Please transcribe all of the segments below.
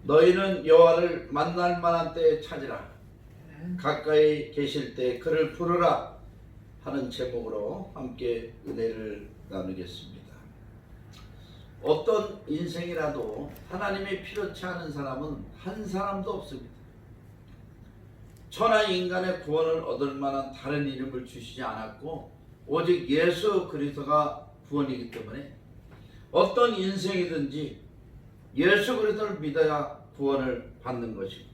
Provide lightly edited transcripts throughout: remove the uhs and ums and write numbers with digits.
너희는 여호와를 만날 만한 때에 찾으라. 가까이 계실 때 그를 부르라 하는 제목으로 함께 은혜를 나누겠습니다. 어떤 인생이라도 하나님이 필요치 않은 사람은 한 사람도 없습니다. 천하 인간의 구원을 얻을 만한 다른 이름을 주시지 않았고 오직 예수 그리스도가 구원이기 때문에 어떤 인생이든지 예수 그리스도를 믿어야 구원을 받는 것이고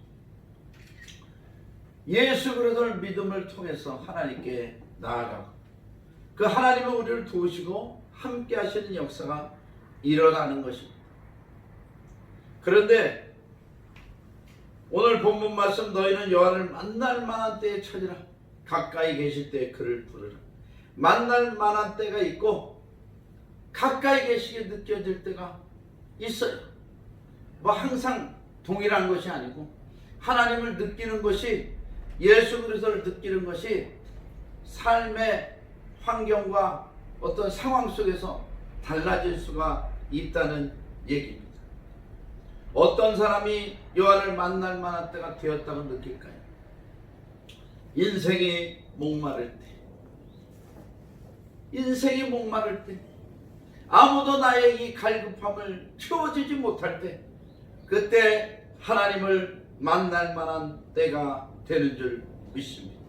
예수 그리스도를 믿음을 통해서 하나님께 나아가고 그 하나님은 우리를 도우시고 함께 하시는 역사가 일어나는 것입니다. 그런데 오늘 본문 말씀 너희는 여호와를 만날 만한 때에 찾으라. 가까이 계실 때에 그를 부르라. 만날 만한 때가 있고 가까이 계시게 느껴질 때가 있어요. 뭐 항상 동일한 것이 아니고 하나님을 느끼는 것이 예수 그리스도를 느끼는 것이 삶의 환경과 어떤 상황 속에서 달라질 수가 있다는 얘기입니다. 어떤 사람이 여호와를 만날 만한 때가 되었다고 느낄까요? 인생이 목마를 때, 인생이 목마를 때, 아무도 나의 이 갈급함을 채워주지 못할 때, 그때 하나님을 만날 만한 때가 되는 줄 믿습니다.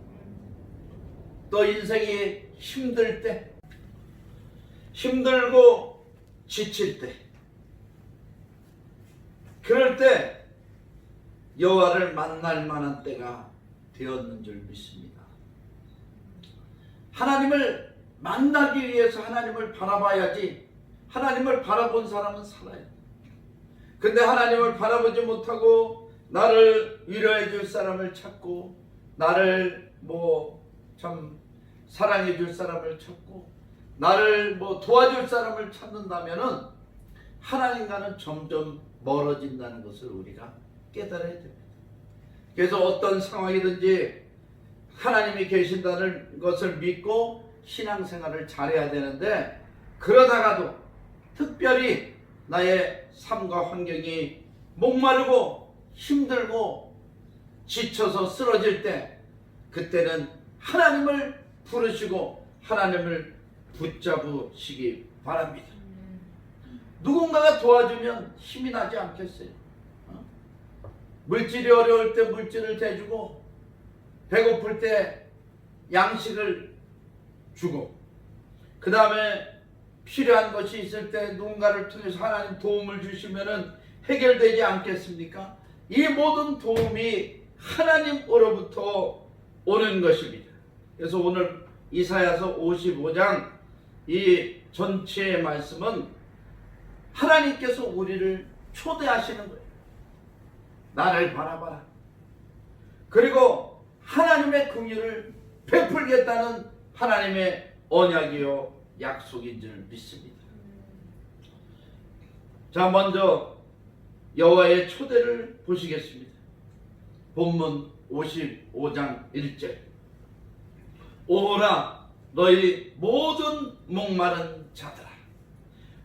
또 인생이 힘들 때, 힘들고 지칠 때, 그럴 때 여호와를 만날 만한 때가 되었는 줄 믿습니다. 하나님을 만나기 위해서 하나님을 바라봐야지 하나님을 바라본 사람은 살아요. 근데 하나님을 바라보지 못하고 나를 위로해 줄 사람을 찾고 나를 참 사랑해 줄 사람을 찾고 나를 도와줄 사람을 찾는다면은 하나님과는 점점 멀어진다는 것을 우리가 깨달아야 됩니다. 그래서 어떤 상황이든지 하나님이 계신다는 것을 믿고 신앙생활을 잘해야 되는데 그러다가도 특별히 나의 삶과 환경이 목마르고 힘들고 지쳐서 쓰러질 때 그때는 하나님을 부르시고 하나님을 붙잡으시기 바랍니다. 누군가가 도와주면 힘이 나지 않겠어요? 물질이 어려울 때 물질을 대주고 배고플 때 양식을 주고 그 다음에 필요한 것이 있을 때 누군가를 통해서 하나님 도움을 주시면 해결되지 않겠습니까? 이 모든 도움이 하나님으로부터 오는 것입니다. 그래서 오늘 이사야서 55장 이 전체의 말씀은 하나님께서 우리를 초대하시는 거예요. 나를 바라봐라. 그리고 하나님의 긍휼을 베풀겠다는 하나님의 언약이요 약속인 줄 믿습니다. 자, 먼저 여호와의 초대를 보시겠습니다. 본문 55장 1절. 오라 너희 모든 목마른 자들아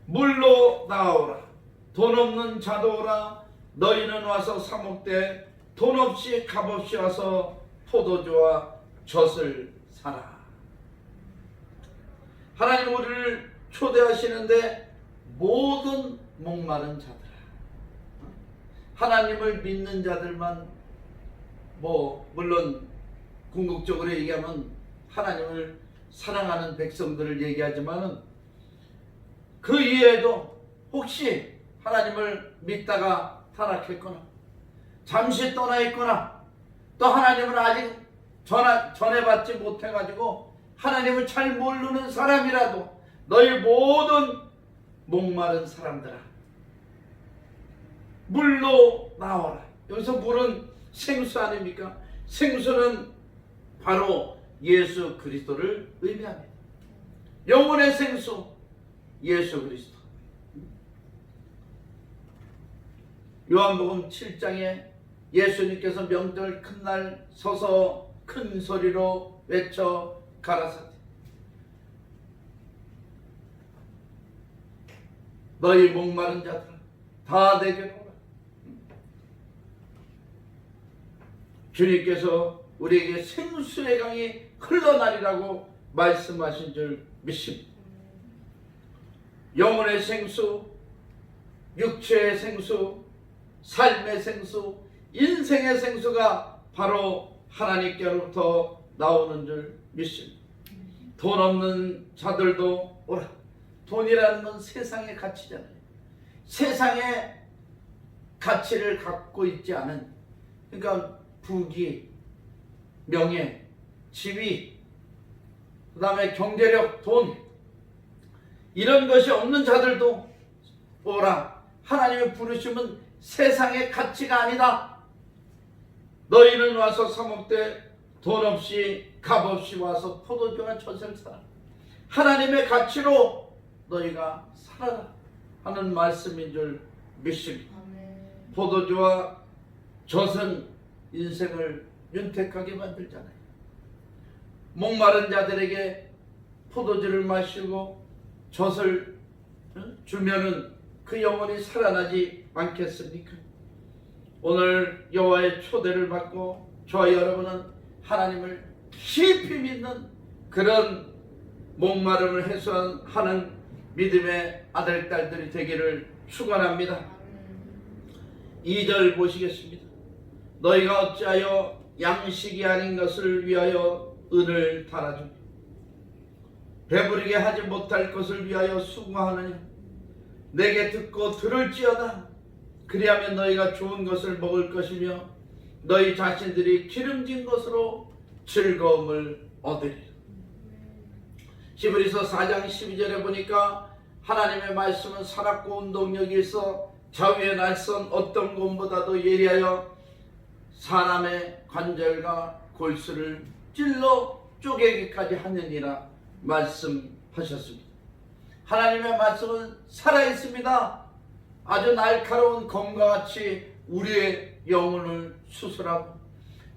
물로 나오라. 돈 없는 자도 오라. 너희는 와서 사 먹되 돈 없이 값없이 와서 포도주와 젖을 사라. 하나님 우리를 초대하시는데 모든 목마른 자들아, 하나님을 믿는 자들만 물론 궁극적으로 얘기하면 하나님을 사랑하는 백성들을 얘기하지만은 그 이외에도 혹시 하나님을 믿다가 타락했거나 잠시 떠나 있거나 또 하나님을 아직 전해받지 못해가지고 하나님을 잘 모르는 사람이라도 너희 모든 목마른 사람들아 물로 나와라. 여기서 물은 생수 아닙니까? 생수는 바로 예수 그리스도를 의미합니다. 영혼의 생수 예수 그리스도. 요한복음 7장에 예수님께서 명절 큰 날 서서 큰 소리로 외쳐 가라사대 너희 목마른 자들아 다 내게로 오라. 주님께서 우리에게 생수의 강이 흘러나리라고 말씀하신 줄 믿습니다. 영혼의 생수, 육체의 생수, 삶의 생수, 인생의 생수가 바로 하나님께로부터 나오는 줄 믿습니다. 돈 없는 자들도 오라. 돈이라는 건 세상의 가치잖아요. 세상의 가치를 갖고 있지 않은, 그러니까 부귀, 명예, 지위, 그 다음에 경제력, 돈, 이런 것이 없는 자들도 오라. 하나님의 부르심은 세상의 가치가 아니다. 너희는 와서 사먹되 돈 없이 값 없이 와서 포도주와 젖을 사라. 하나님의 가치로 너희가 살아라 하는 말씀인 줄 믿습니다. 포도주와 젖은 인생을 윤택하게 만들잖아요. 목마른 자들에게 포도주를 마시고 젖을 주면은 그 영혼이 살아나지 않겠습니까? 오늘 여호와의 초대를 받고 저와 여러분은 하나님을 깊이 믿는 그런 목마름을 해소하는 믿음의 아들, 딸들이 되기를 축원합니다. 2절 보시겠습니다. 너희가 어찌하여 양식이 아닌 것을 위하여 은을 달아주며 배부르게 하지 못할 것을 위하여 수고하느냐. 내게 듣고 들을지어다. 그리하면 너희가 좋은 것을 먹을 것이며 너희 자신들이 기름진 것으로 즐거움을 얻으리라. 히브리서 4장 12절에 보니까 하나님의 말씀은 살았고 운동력이 있어 자위의 날선 어떤 것보다도 예리하여 사람의 관절과 골수를 찔러 쪼개기까지 하느니라 말씀하셨습니다. 하나님의 말씀은 살아있습니다. 아주 날카로운 검과 같이 우리의 영혼을 수술하고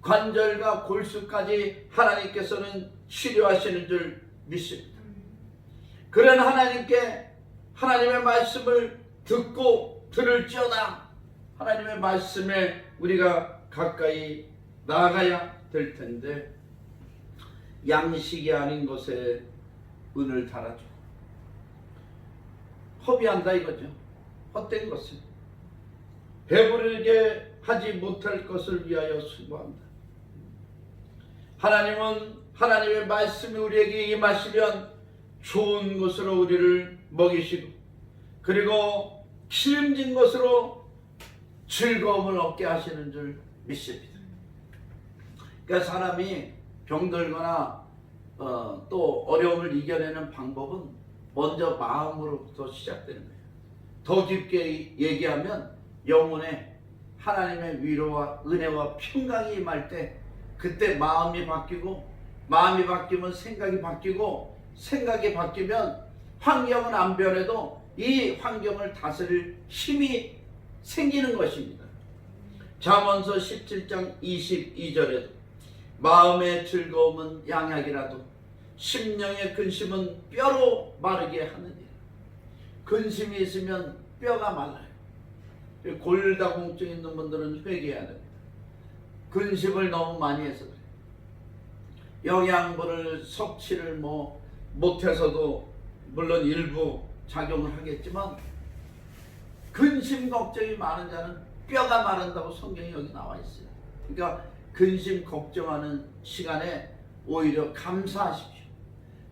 관절과 골수까지 하나님께서는 치료하시는 줄 믿습니다. 그런 하나님께 하나님의 말씀을 듣고 들을지어다. 하나님의 말씀에 우리가 가까이 나아가야 될 텐데 양식이 아닌 것에 은을 달아주고 허비한다 이거죠. 헛된 것을 배부르게 하지 못할 것을 위하여 수고한다. 하나님은 하나님의 말씀이 우리에게 임하시면 좋은 것으로 우리를 먹이시고 그리고 기름진 것으로 즐거움을 얻게 하시는 줄 믿습니다. 그러니까 사람이 병들거나 또 어려움을 이겨내는 방법은 먼저 마음으로부터 시작되는 거예요. 더 깊게 얘기하면 영혼에 하나님의 위로와 은혜와 평강이 임할 때 그때 마음이 바뀌고 마음이 바뀌면 생각이 바뀌고 생각이 바뀌면 환경은 안 변해도 이 환경을 다스릴 힘이 생기는 것입니다. 잠언서 17장 22절에도 마음의 즐거움은 양약이라도 심령의 근심은 뼈로 마르게 하느니라. 근심이 있으면 뼈가 말라요. 골다공증 있는 분들은 회개해야 됩니다. 근심을 너무 많이 해서 그래요. 영양분을 섭취를 못해서도 물론 일부 작용을 하겠지만 근심 걱정이 많은 자는 뼈가 마른다고 성경이 여기 나와 있어요. 그러니까 근심 걱정하는 시간에 오히려 감사하십시오.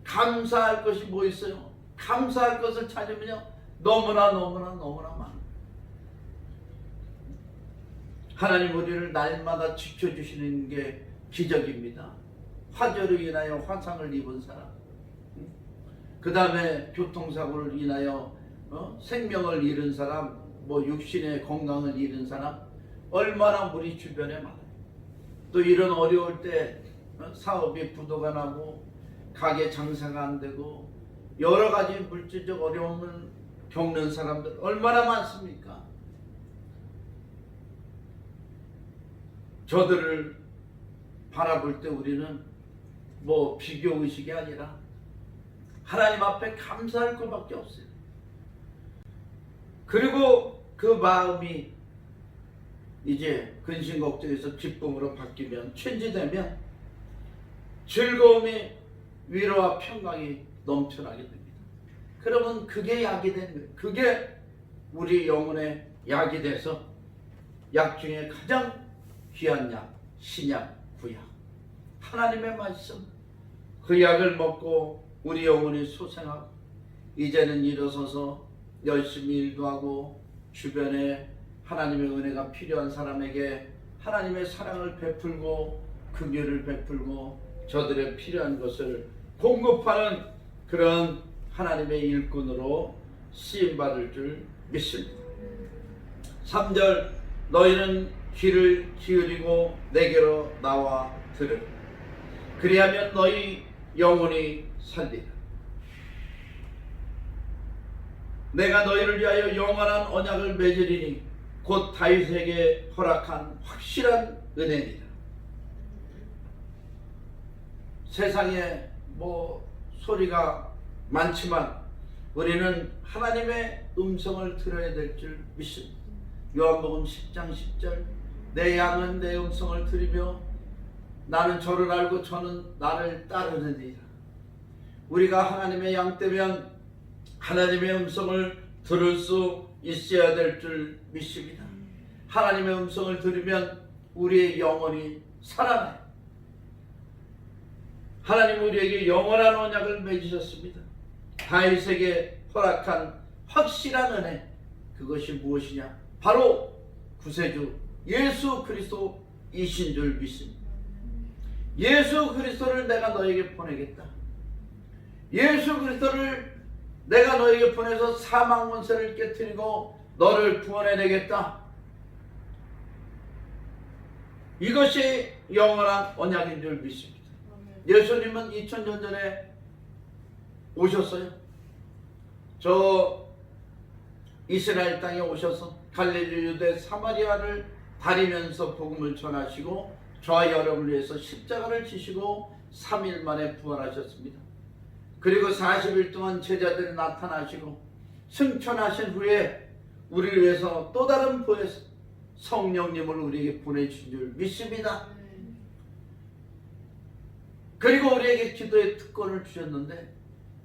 감사할 것이 뭐 있어요? 감사할 것을 찾으면요 너무나 많아요. 하나님 우리를 날마다 지켜주시는 게 기적입니다. 화재로 인하여 화상을 입은 사람, 그 다음에 교통사고를 인하여 생명을 잃은 사람, 육신의 건강을 잃은 사람 얼마나 우리 주변에 많아요. 또 이런 어려울 때 사업이 부도가 나고 가게 장사가 안 되고 여러 가지 물질적 어려움을 겪는 사람들 얼마나 많습니까? 저들을 바라볼 때 우리는 비교의식이 아니라 하나님 앞에 감사할 것밖에 없어요. 그리고 그 마음이 이제 근심 걱정에서 기쁨으로 바뀌면, 천지되면 즐거움이, 위로와 평강이 넘쳐나게 됩니다. 그러면 그게 약이 되는 거예요. 그게 우리 영혼의 약이 돼서 약 중에 가장 귀한 약, 신약, 구약, 하나님의 말씀, 그 약을 먹고 우리 영혼이 소생하고 이제는 일어서서 열심히 일도 하고 주변에 하나님의 은혜가 필요한 사람에게 하나님의 사랑을 베풀고 긍휼을 베풀고 저들의 필요한 것을 공급하는 그런 하나님의 일꾼으로 쓰임받을 줄 믿습니다. 3절, 너희는 귀를 기울이고 내게로 나와 들으라. 그리하면 너희 영혼이 살리라. 내가 너희를 위하여 영원한 언약을 맺으리니 곧 다윗에게 허락한 확실한 은혜니라. 세상에 소리가 많지만 우리는 하나님의 음성을 들어야 될 줄 믿습니다. 요한복음 10장 10절, 내 양은 내 음성을 들으며 나는 저를 알고 저는 나를 따르느니라. 우리가 하나님의 양 되면 하나님의 음성을 들을 수 있어야 될 줄 믿습니다. 하나님의 음성을 들으면 우리의 영혼이 살아나요. 하나님 우리에게 영원한 언약을 맺으셨습니다. 다윗에게 허락한 확실한 은혜, 그것이 무엇이냐? 바로 구세주 예수 그리스도이신 줄 믿습니다. 예수 그리스도를 내가 너에게 보내겠다. 예수 그리스도를 내가 너에게 보내서 사망 권세를 깨뜨리고 너를 구원해내겠다. 이것이 영원한 언약인 줄 믿습니다. 예수님은 2000년 전에 오셨어요. 저 이스라엘 땅에 오셔서 갈릴리, 유대, 사마리아를 다니면서 복음을 전하시고 저와 여러분을 위해서 십자가를 지시고 3일 만에 부활하셨습니다. 그리고 40일 동안 제자들이 나타나시고 승천하신 후에 우리를 위해서 또 다른 부에서 성령님을 우리에게 보내주신 줄 믿습니다. 그리고 우리에게 기도의 특권을 주셨는데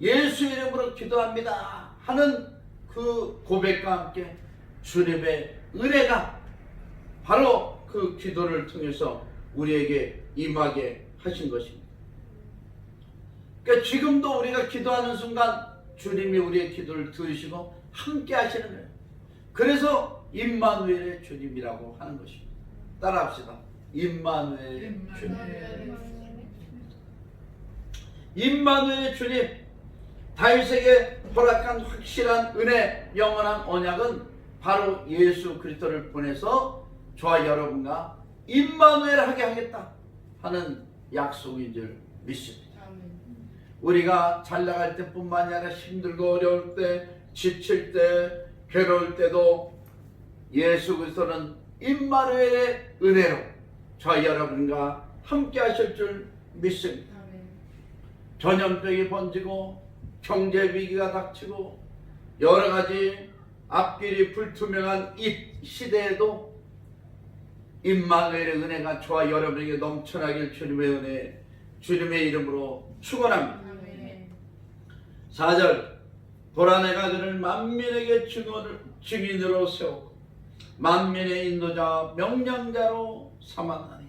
예수 이름으로 기도합니다 하는 그 고백과 함께 주님의 은혜가 바로 그 기도를 통해서 우리에게 임하게 하신 것입니다. 그러니까 지금도 우리가 기도하는 순간 주님이 우리의 기도를 들으시고 함께 하시는 거예요. 그래서 임마누엘의 주님이라고 하는 것입니다. 따라합시다. 임마누엘의 주님. 임마누엘의 주님, 다윗에게 허락한 확실한 은혜, 영원한 언약은 바로 예수 그리스도를 보내서 저와 여러분과 임마누엘 하게 하겠다 하는 약속인 줄 믿습니다. 우리가 잘 나갈 때뿐만이 아니라 힘들고 어려울 때, 지칠 때, 괴로울 때도 예수 그리스도는 임마누엘의 은혜로 저와 여러분과 함께 하실 줄 믿습니다. 전염병이 번지고 경제 위기가 닥치고 여러 가지 앞길이 불투명한 이 시대에도 임마누엘의 은혜가 저와 여러분에게 넘쳐나길 주님의 은혜, 주님의 이름으로 축원합니다. 4절, 보라 내가 그를 만민에게 증인으로 세우고 만민의 인도자 명령자로 삼았나니.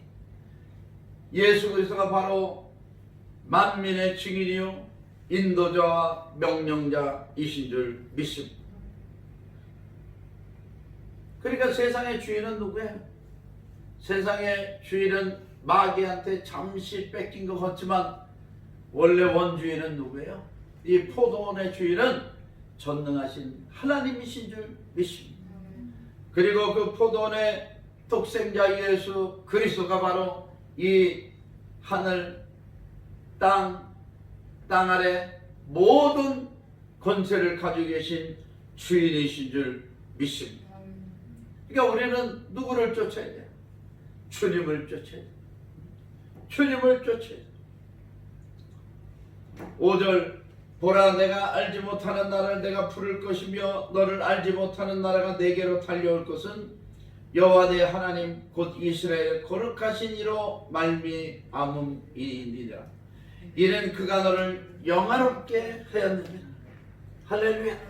예수 그리스도가 바로 만민의 증인이요 인도자와 명령자이신 줄 믿습니다. 그러니까 세상의 주인은 누구예요? 세상의 주인은 마귀한테 잠시 뺏긴 것 같지만 원래 원주인은 누구예요? 이 포도원의 주인은 전능하신 하나님이신 줄 믿습니다. 그리고 그 포도원의 독생자 예수 그리스도가 바로 이 하늘, 땅 아래 모든 권세를 가지고 계신 주인이신 줄 믿습니다. 그러니까 우리는 누구를 쫓아야 돼요? 주님을 쫓아야 돼요. 주님을 쫓아야 돼요. 5절, 보라 내가 알지 못하는 나라를 내가 부를 것이며 너를 알지 못하는 나라가 내게로 달려올 것은 여호와 내 하나님 곧 이스라엘 거룩하신 이로 말미암음이니라. 이는 그가 너를 영화롭게 하였느니라. 할렐루야.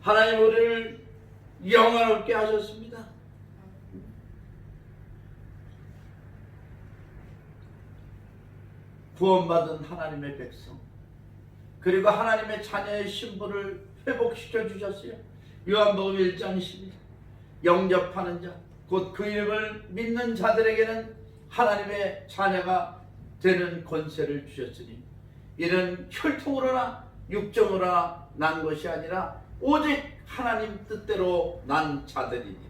하나님 우리를 영화롭게 하셨습니다. 구원받은 하나님의 백성, 그리고 하나님의 자녀의 신분을 회복시켜 주셨어요. 요한복음 1장 12절, 영접하는 자, 곧 그 이름을 믿는 자들에게는 하나님의 자녀가 되는 권세를 주셨으니 이는 혈통으로나 육정으로나 난 것이 아니라 오직 하나님 뜻대로 난 자들이니라.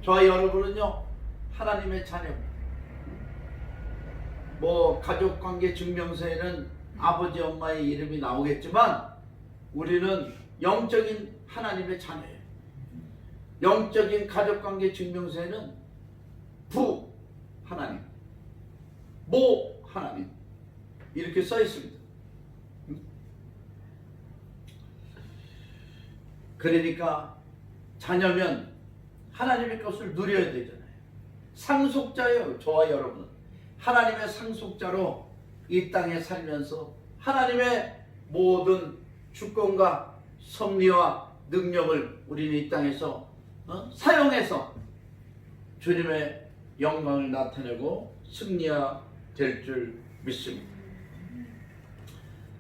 저와 여러분은요, 하나님의 자녀입니다. 뭐 가족관계 증명서에는 아버지 엄마의 이름이 나오겠지만 우리는 영적인 하나님의 자녀예요. 영적인 가족관계 증명서에는 부 하나님, 모 하나님 이렇게 써 있습니다. 그러니까 자녀면 하나님의 것을 누려야 되잖아요. 상속자예요. 저와 여러분은 하나님의 상속자로 이 땅에 살면서 하나님의 모든 주권과 섭리와 능력을 우리는 이 땅에서 사용해서 주님의 영광을 나타내고 승리해야 될 줄 믿습니다.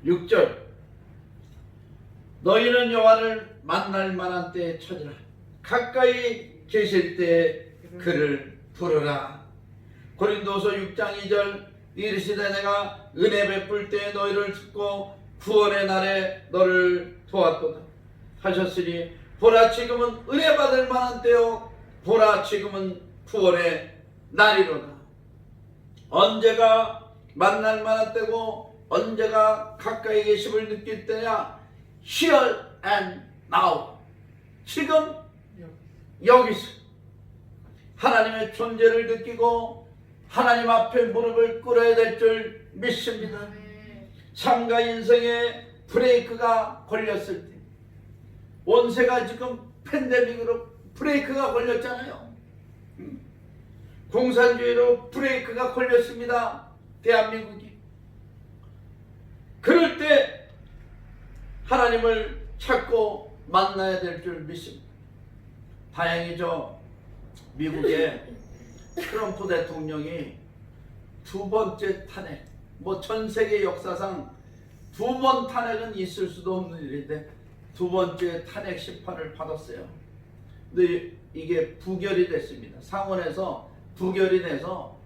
6절, 너희는 여호와를 만날 만한 때에 찾으라. 가까이 계실 때에 그를 부르라. 고린도서 6장 2절, 이르시되 내가 은혜 베풀 때에 너희를 듣고 구원의 날에 너를 도왔도다 하셨으니 보라 지금은 은혜 받을 만한 때요 보라 지금은 구원의 날이로다. 언제가 만날 만한 때고 언제가 가까이 계심을 느낄 때냐? Here and now. 지금 여기서 하나님의 존재를 느끼고 하나님 앞에 무릎을 꿇어야 될 줄 믿습니다. 삶과 인생에 브레이크가 걸렸을 때, 온세가 지금 팬데믹으로 브레이크가 걸렸잖아요. 공산주의로 브레이크가 걸렸습니다. 대한민국이. 그럴 때 하나님을 찾고 만나야 될 줄 믿습니다. 다행이죠. 미국의 트럼프 대통령이 두 번째 탄핵, 뭐 전 세계 역사상 두 번 탄핵은 있을 수도 없는 일인데 두 번째 탄핵 심판을 받았어요. 근데 이게 부결이 됐습니다. 상원에서 부결이 돼서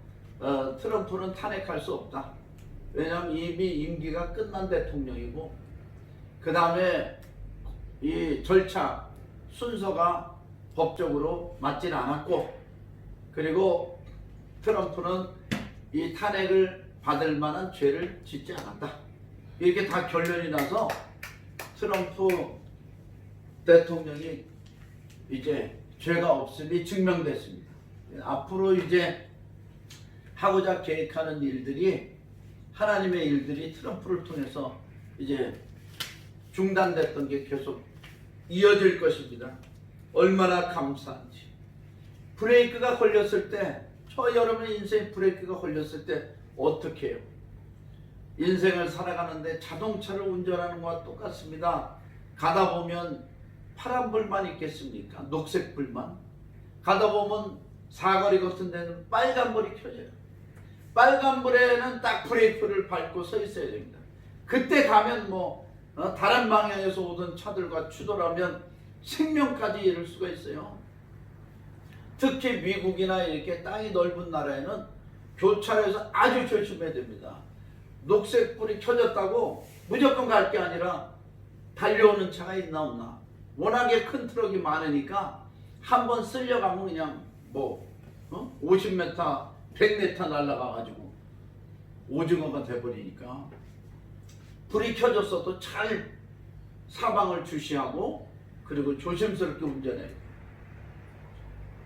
트럼프는 탄핵할 수 없다. 왜냐하면 이미 임기가 끝난 대통령이고 그 다음에 이 절차 순서가 법적으로 맞지는 않았고, 그리고 트럼프는 이 탄핵을 받을 만한 죄를 짓지 않았다. 이렇게 다 결론이 나서 트럼프 대통령이 이제 죄가 없음이 증명됐습니다. 앞으로 이제 하고자 계획하는 일들이, 하나님의 일들이 트럼프를 통해서 이제 중단됐던 게 계속 이어질 것입니다. 얼마나 감사한지. 브레이크가 걸렸을 때, 저 여러분의 인생에 브레이크가 걸렸을 때 어떻게 해요? 인생을 살아가는데 자동차를 운전하는 것과 똑같습니다. 가다 보면 파란불만 있겠습니까? 녹색불만. 가다 보면 사거리 같은 데는 빨간불이 켜져요. 빨간불에는 딱 브레이크를 밟고 서 있어야 됩니다. 그때 가면 다른 방향에서 오던 차들과 추돌하면 생명까지 잃을 수가 있어요. 특히 미국이나 이렇게 땅이 넓은 나라에는 교차로에서 아주 조심해야 됩니다. 녹색불이 켜졌다고 무조건 갈 게 아니라 달려오는 차가 있나 없나. 워낙에 큰 트럭이 많으니까 한번 쓸려가면 그냥 50m, 100m 날아가가지고 오징어가 돼버리니까 불이 켜졌어도 잘 사방을 주시하고 그리고 조심스럽게 운전해요.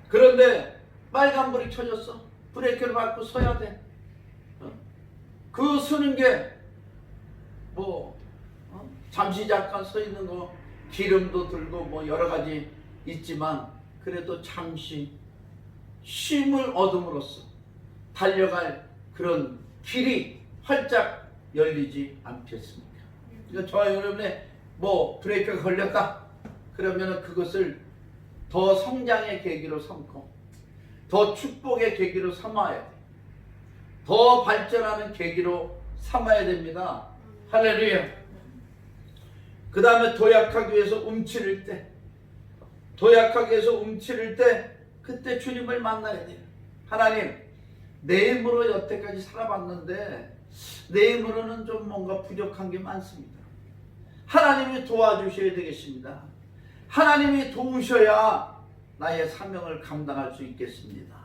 그런데 빨간불이 켜졌어. 브레이크를 밟고 서야 돼. 그 서는 게 잠시 잠깐 서 있는 거 기름도 들고 여러 가지 있지만 그래도 잠시 쉼을 얻음으로써 달려갈 그런 길이 활짝 열리지 않겠습니까? 그러니까 저와 여러분의 뭐 브레이크가 걸렸다 그러면 그것을 더 성장의 계기로 삼고 더 축복의 계기로 삼아야 돼. 더 발전하는 계기로 삼아야 됩니다. 할렐루야. 그 다음에 도약하기 위해서 움츠릴 때, 도약하기 위해서 움츠릴 때 그때 주님을 만나야 돼요. 하나님, 내 힘으로 여태까지 살아봤는데 내 힘으로는 좀 뭔가 부족한 게 많습니다. 하나님이 도와주셔야 되겠습니다. 하나님이 도우셔야 나의 사명을 감당할 수 있겠습니다.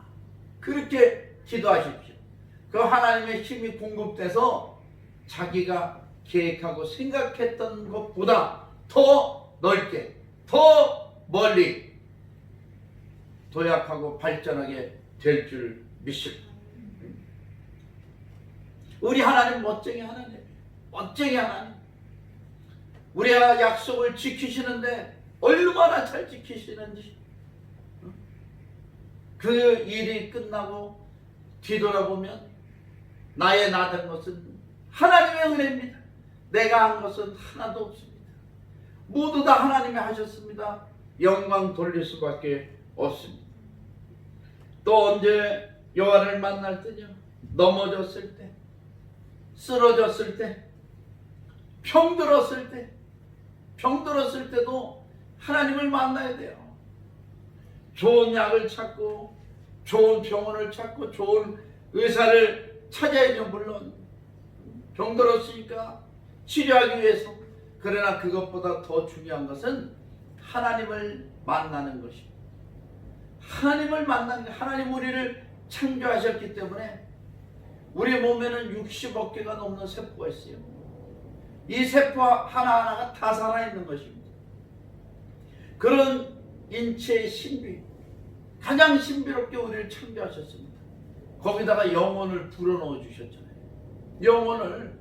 그렇게 기도하십시오. 그 하나님의 힘이 공급돼서 자기가 계획하고 생각했던 것보다 더 넓게, 더 멀리 도약하고 발전하게 될 줄 믿습니다. 우리 하나님 멋쟁이 하나님, 멋쟁이 하나님. 우리가 약속을 지키시는데 얼마나 잘 지키시는지. 그 일이 끝나고 뒤돌아보면 나의 나된 것은 하나님의 은혜입니다. 내가 한 것은 하나도 없습니다. 모두 다 하나님이 하셨습니다. 영광 돌릴 수밖에 없습니다. 또 언제 여호와를 만날 때냐? 넘어졌을 때, 쓰러졌을 때, 병들었을 때도 하나님을 만나야 돼요. 좋은 약을 찾고 좋은 병원을 찾고 좋은 의사를 찾아야죠. 물론 병들었으니까 치료하기 위해서. 그러나 그것보다 더 중요한 것은 하나님을 만나는 것입니다. 하나님을 만나는 것. 하나님 우리를 창조하셨기 때문에 우리 몸에는 60억 개가 넘는 세포가 있어요. 이 세포 하나하나가 다 살아있는 것입니다. 그런 인체의 신비, 가장 신비롭게 우리를 창조하셨습니다. 거기다가 영혼을 불어넣어 주셨잖아요. 영혼을.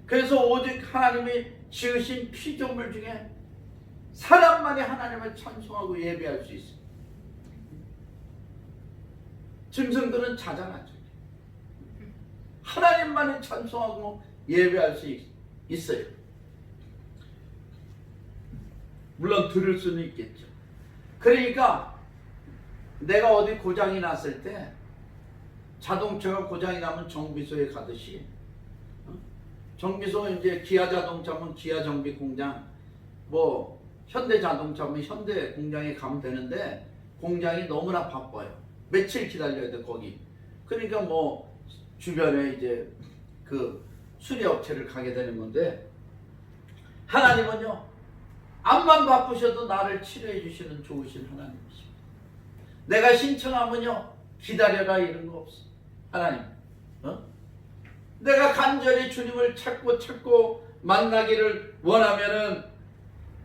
그래서 오직 하나님이 지으신 피조물 중에 사람만이 하나님을 찬송하고 예배할 수 있습니다. 짐승들은 자잘하죠. 하나님만이 찬송하고 예배할 수 있어요. 물론 들을 수는 있겠죠. 그러니까 내가 어디 고장이 났을 때, 자동차가 고장이 나면 정비소에 가듯이, 정비소 이제 기아 자동차면 기아 정비 공장, 뭐 현대 자동차면 현대 공장에 가면 되는데 공장이 너무나 바빠요. 며칠 기다려야 돼 거기. 그러니까 뭐 주변에 이제 그 수리 업체를 가게 되는 건데, 하나님은요 암만 바쁘셔도 나를 치료해 주시는 좋으신 하나님이십니다. 내가 신청하면요 기다려라 이런 거 없어. 하나님, 내가 간절히 주님을 찾고 만나기를 원하면은,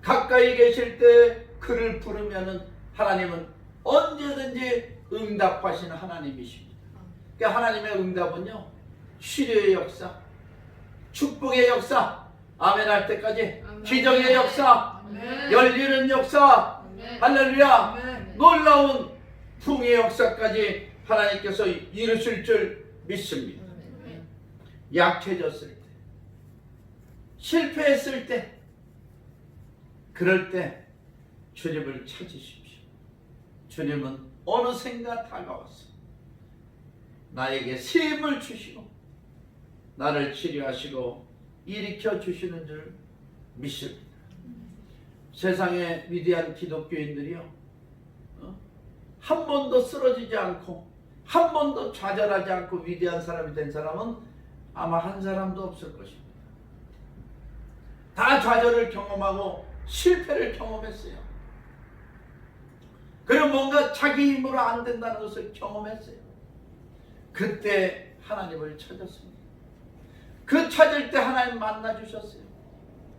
가까이 계실 때 그를 부르면은 하나님은 언제든지 응답하시는 하나님이십니다. 그러니까 하나님의 응답은요 치료의 역사, 축복의 역사, 아멘 할 때까지, 아멘. 기적의 역사, 아멘. 열리는 역사, 아멘. 할렐루야, 아멘. 놀라운 풍의 역사까지 하나님께서 이루실 줄 믿습니다. 아멘. 약해졌을 때, 실패했을 때, 그럴 때 주님을 찾으십시오. 주님은 어느샌가 다가와서 나에게 새 힘을 주시고 나를 치료하시고 일으켜 주시는 줄 믿습니다. 세상의 위대한 기독교인들이요, 한 번도 쓰러지지 않고 한 번도 좌절하지 않고 위대한 사람이 된 사람은 아마 한 사람도 없을 것입니다. 다 좌절을 경험하고 실패를 경험했어요. 그리고 뭔가 자기 힘으로 안 된다는 것을 경험했어요. 그때 하나님을 찾았습니다. 그 찾을 때 하나님 만나주셨어요.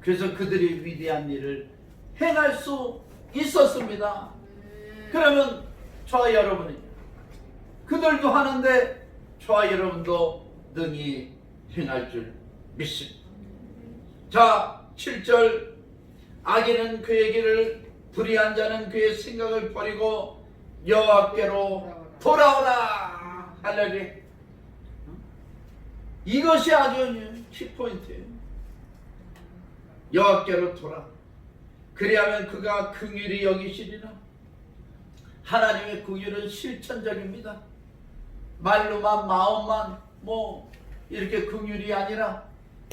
그래서 그들이 위대한 일을 행할 수 있었습니다. 그러면 저와 여러분이, 그들도 하는데 저와 여러분도 능히 행할 줄 믿습니다. 자, 7절, 악인은 그의 길을 불의한 자는 그의 생각을 버리고 여호와께로 돌아오라. 할렐루야. 이것이 아주 키포인트예요. 여호와께로 돌아. 그리하면 그가 긍휼히 여기시리라. 하나님의 긍휼은 실천적입니다. 말로만 마음만 이렇게 긍휼이 아니라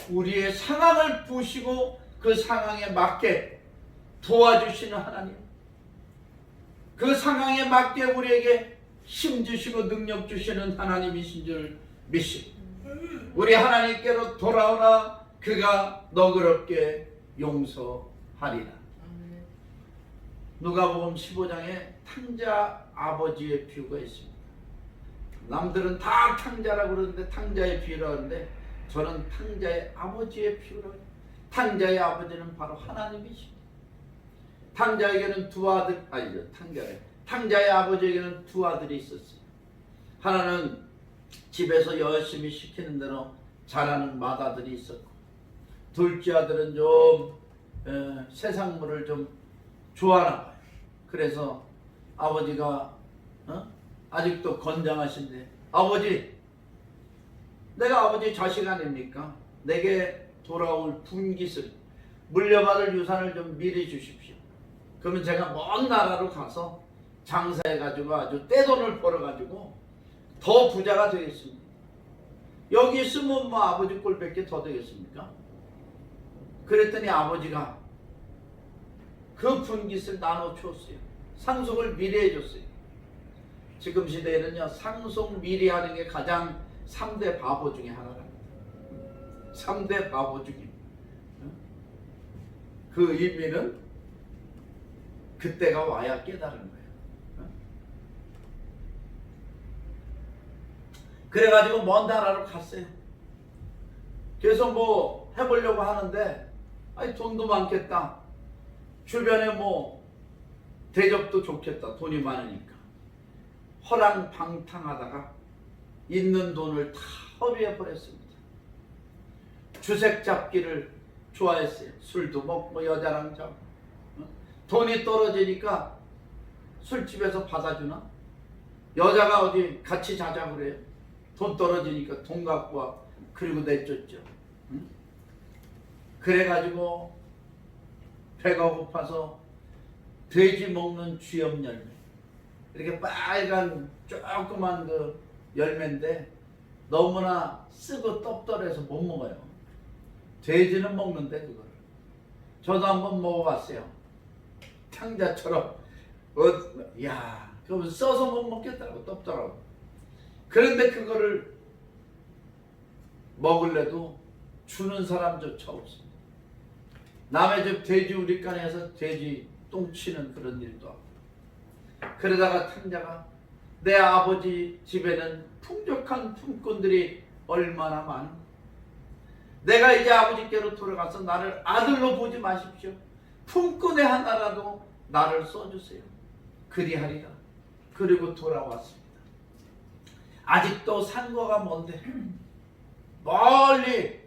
우리의 상황을 보시고 그 상황에 맞게 도와주시는 하나님, 그 상황에 맞게 우리에게 힘 주시고 능력 주시는 하나님이신 줄 믿습니다. 우리 하나님께로 돌아오라. 그가 너그럽게 용서하리라. 누가복음 15장에 탕자 아버지의 비유가 있습니다. 남들은 다 탕자라고 그러는데, 탕자의 비유라고 하는데, 저는 탕자의 아버지의 비유라고 해요. 탕자의 아버지는 바로 하나님이십니다. 탕자에게는 탕자의 아버지에게는 두 아들이 있었어요. 하나는 집에서 열심히 시키는 대로 잘하는 맏아들이 있었고, 둘째 아들은 좀 세상물을 좀 좋아하나 봐요. 그래서 아버지가 아직도 건장하신데, 아버지, 내가 아버지 자식 아닙니까? 내게 돌아올 분깃을, 물려받을 유산을 좀 미리 주십시오. 그러면 제가 먼 나라로 가서 장사해가지고 아주 떼돈을 벌어가지고 더 부자가 되겠습니다. 여기 있으면 아버지 꼴밖에 더 되겠습니까? 그랬더니 아버지가 그 분깃을 나눠줬어요. 상속을 미리 해줬어요. 지금 시대에는요, 상속 미리 하는 게 가장 3대 바보 중에 하나랍니다. 3대 바보 중에. 그 의미는 그때가 와야 깨달은 거예요. 그래가지고 먼 나라로 갔어요. 그래서 해보려고 하는데, 돈도 많겠다. 주변에 대접도 좋겠다. 돈이 많으니까. 허랑방탕하다가 있는 돈을 다 허비해 버렸습니다. 주색 잡기를 좋아했어요. 술도 먹고 여자랑 자고. 돈이 떨어지니까 술집에서 받아주나? 여자가 어디 같이 자자고 그래요. 돈 떨어지니까 돈 갖고 와. 그리고 내쫓죠. 그래가지고 배가 고파서 돼지 먹는 쥐염 열매, 이렇게 빨간 조그만 그 열매인데 너무나 쓰고 떡떨해서 못 먹어요. 돼지는 먹는데 그거를. 저도 한번 먹어봤어요. 탕자처럼. 그러면 써서 못 먹겠다고 떡더라고. 그런데 그거를 먹을래도 주는 사람조차 없습니다. 남의 집 돼지 우리간에서 돼지 똥치는 그런 일도 하고. 그러다가 탕자가, 내 아버지 집에는 풍족한 품꾼들이 얼마나 많은가. 내가 이제 아버지께로 돌아가서 나를 아들로 보지 마십시오. 품꾼의 하나라도 나를 써주세요. 그리하리라. 그리고 돌아왔습니다. 아직도 상거가 먼데, 멀리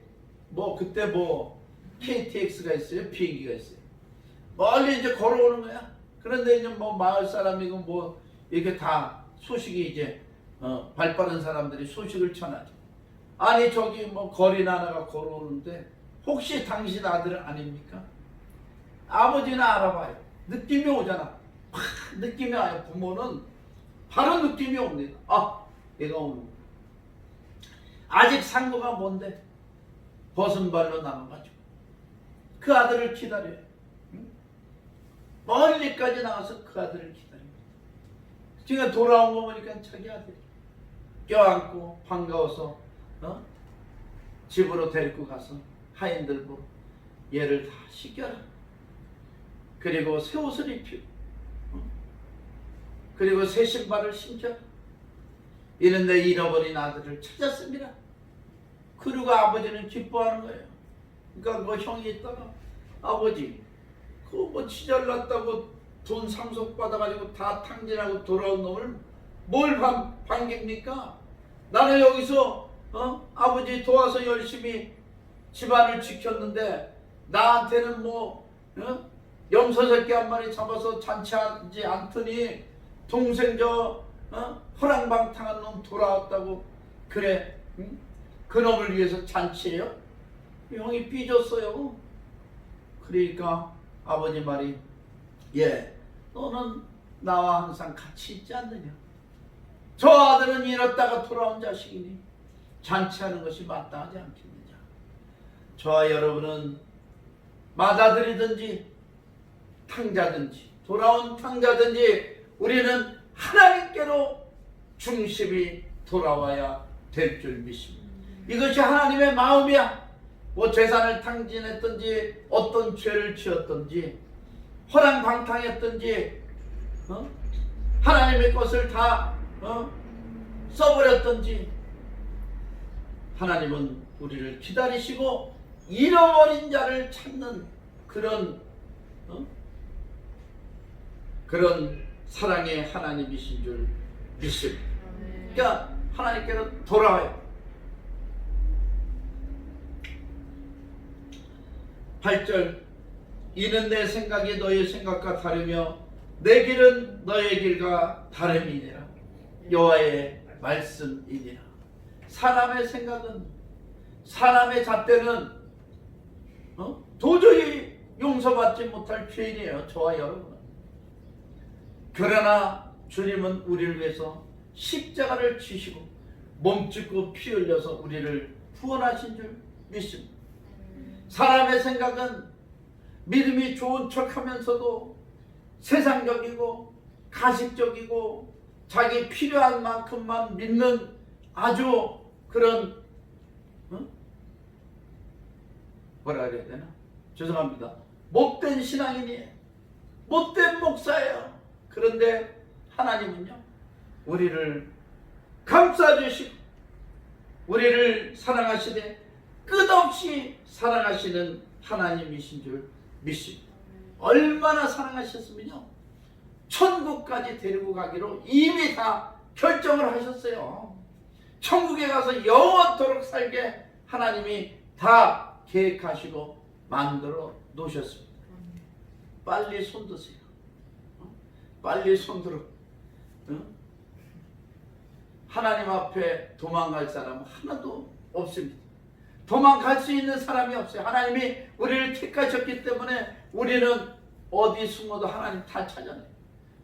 그때 KTX가 있어요. 비행기가 있어요. 멀리 이제 걸어오는 거야. 그런데 이제 마을 사람이고 이렇게 다 소식이 이제 발빠른 사람들이 소식을 전하죠. 아니 저기 거리 나라가 걸어오는데 혹시 당신 아들 아닙니까? 아버지는 알아봐요. 느낌이 오잖아. 느낌이 와요. 부모는 바로 느낌이 옵니다. 얘가 오는구나. 아직 상고가 뭔데 벗은 발로 나가가지고 그 아들을 기다려요. 멀리까지 나가서 그 아들을 기다립니다. 지금 돌아온 거 보니까 자기 아들이 껴안고 반가워서 집으로 데리고 가서 하인 들고 얘를 다 씻겨라. 그리고 새 옷을 입히고 그리고 새 신발을 신겨라. 이런데 잃어버린 아들을 찾았습니다. 그리고 아버지는 기뻐하는 거예요. 그러니까 형이 있다가, 아버지 그거 치잘났다고 돈 상속 받아가지고 다 탕진하고 돌아온 놈을 뭘 반깁니까? 나는 여기서 아버지 도와서 열심히 집안을 지켰는데 나한테는 염소 새끼 한 마리 잡아서 잔치하지 않더니 동생 허랑방탕한 놈 돌아왔다고 그래? 응? 그 놈을 위해서 잔치해요? 형이 삐졌어요. 그러니까 아버지 말이 너는 나와 항상 같이 있지 않느냐. 저 아들은 잃었다가 돌아온 자식이니 잔치하는 것이 마땅하지 않겠느냐. 저와 여러분은 맏아들이든지 탕자든지 돌아온 탕자든지 우리는 하나님께로 중심이 돌아와야 될 줄 믿습니다. 이것이 하나님의 마음이야. 뭐 재산을 탕진했든지 어떤 죄를 지었든지 허랑방탕했든지 하나님의 것을 다 써버렸든지 하나님은 우리를 기다리시고 잃어버린 자를 찾는 그런 사랑의 하나님이신 줄 믿습니다. 그러니까 하나님께로 돌아와요. 8절 이는 내 생각이 너의 생각과 다르며 내 길은 너의 길과 다름이니라. 여호와의 말씀이니라. 사람의 생각은 사람의 잣대는 도저히 용서받지 못할 죄인이에요. 저와 여러분은. 그러나 주님은 우리를 위해서 십자가를 지시고 몸짓고 피 흘려서 우리를 구원하신 줄 믿습니다. 사람의 생각은 믿음이 좋은 척하면서도 세상적이고 가식적이고 자기 필요한 만큼만 믿는 아주 그런 뭐라 그래야 되나? 죄송합니다. 못된 신앙인이에요. 못된 목사예요. 그런데 하나님은요, 우리를 감싸주시고 우리를 사랑하시되 끝없이 사랑하시는 하나님이신 줄 믿습니다. 얼마나 사랑하셨으면요, 천국까지 데리고 가기로 이미 다 결정을 하셨어요. 천국에 가서 영원토록 살게 하나님이 다 계획하시고 만들어 놓으셨습니다. 빨리 손 드세요. 빨리 손 들어. 하나님 앞에 도망갈 사람 하나도 없습니다. 도망갈 수 있는 사람이 없어요. 하나님이 우리를 택하셨기 때문에 우리는 어디 숨어도 하나님 다 찾아내요.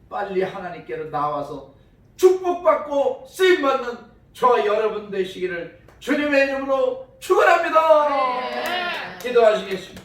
빨리 하나님께로 나와서 축복받고 쓰임받는 저와 여러분 되시기를 주님의 이름으로 축원합니다. 기도하시겠습니다.